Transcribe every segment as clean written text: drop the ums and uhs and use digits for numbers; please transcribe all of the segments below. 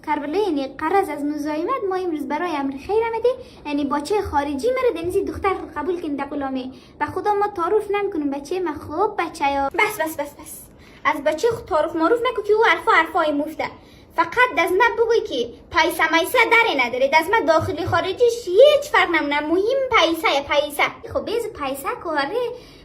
کربلا یعنی قرض از مزاحمت ما امروز برای امر خیر آمده، یعنی بچه خارجی مرا دنیزی دختر قبول کن در غلامی و خدا ما تعارف نمیکنیم بچه ما خوب بچه ها. بس از بچه تعارف معروف نکن که او حرفای مفته. فقط دزمه بگوی که پیسه میسه داره نداره، دزمه داخلی خارجیش هیچ فرق نمونه، مهم پیسه. خب بیز پیسه کاره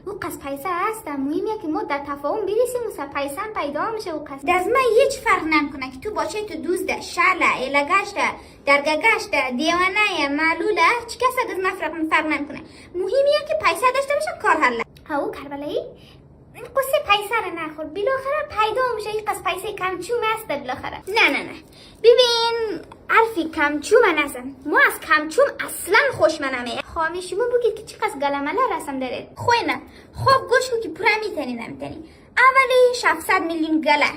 او قصد پیسه هست، مهمیه که ما در تفاهم برسیم و پیسه هم پیدا میشه و قصد دزمه هیچ فرق نمیکنه که تو باچه تو دوزده شله الگشته درگگشته دیوانه معلوله چی کسا دزمه فرق نمیکنه، مهمیه که پیسه داشته باشه کار حله. او کربلایی این قصه پیسه رو نخور، بالاخره پیدا میشه این قصد پیسه کمچوم هست بالاخره. نه ببین حرفی کمچوم نزن، ما از کمچوم اصلا خوش منمه. خواهی شما بگید که چی قصد گلمله رسم دارید؟ خوی نه خوب گوش کن که پورا نمیتنی. اولی 700 میلیون گله،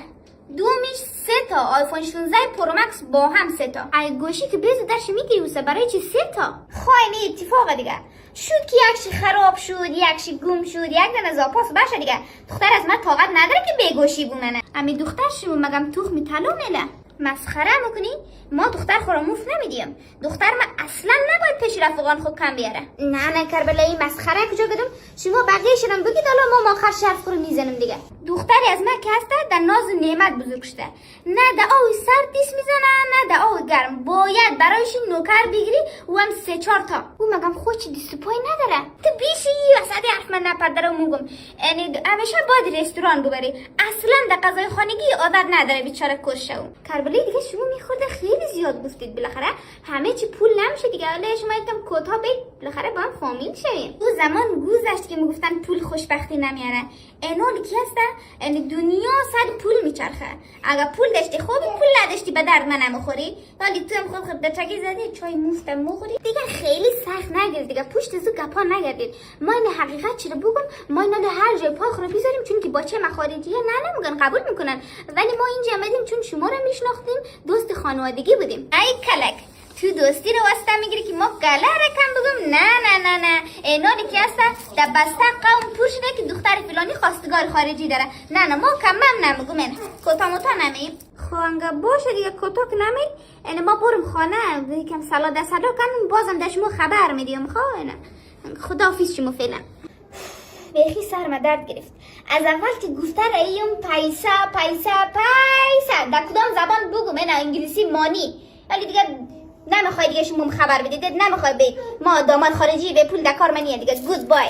دومیش 3 تا آیفون 16 پرو مکس با هم 3 تا. ای گوشی که بیزو درش میگیری واسه برای چی 3 تا؟ خواهی اتفاق دیگه شد که یکشی خراب شد، یکشی گم شد، یک دن زاپاس باشه دیگه. دختر از من طاقت نداره که بگوشی بمونه. امی دختر شما مگم تخمی طلا میله؟ مسخره میکنی؟ ما دختر خورموف نمیدیم. دختر ما اصلا نباید پیش رفقان خود کم بیاره. نه کربلایی مسخره کجا گدم؟ شما بقیه شدم بگید حالا ما آخر شرف خورو میزنم دیگه. دختری از من که هسته در ناز و نعمت بزرگ شده، نه در آوی سرد دیس میزنه نه در آوی گرم، باید برایش نوکر بگیری و هم 3-4 تا. او مگم خود چی دست و پای نداره؟ تو بیشی وسط حرف من نپردره و موگم، یعنی همیشه باید رستوران ببری، اصلا در غذای خانگی عادت نداره بیچاره کش شو. کربلایی دیگه شما میخورده خیلی زیاد گفتید، بالاخره همه چی پول نمیشه دیگه، حالا شما یکم کوتاه بید بالاخره با هم فامیل شویم. او زمان گذشت که میگفتن پول خوشبختی نمیاره، اینال کی هسته؟ یعنی دنیا صد پول میچرخه، اگر پول داشتی خوبی، پول نداشتی به درد من نمیخوری. ولی تو هم خود در چکی زدی چای مفت میخوری دیگه، خیلی سخت نگیرید دیگه، پشت زو گپا نگردید. ما این حقیقت چرا بگم، ما اینا در هر جای پای خورو بذاریم چون که بچه مخارجیه نمیگن قبول میکنن، ولی ما اینجا آمدیم چون شما رو میشناختیم، دوست خانوادگی بودیم. ای کلک تو دوستی رو واسطه میگیری که ما گله رکم بگم؟ نه اینانی که هسته در بسته قوم پور شده که دختر فلانی خواستگار خارجی داره. نه ما کمم نمیگم، این کتا متا نمیم. خوانگه باشه دیگه کتا که نمید، این ما برم خانه یکم سلا کنم، بازم در شما خبر میدیم. خواه خداحافظ شما فعلا. بیخی سرم درد گرفت از اول که گفته راییم پیسه در کدام زبان بگم؟ این انگلیسی مانی، ولی دیگه نمیخوای دیگه شما خبر بدید، نمیخوای بید ما داماد خارجی به پول دکار منیه دیگه. گود بای.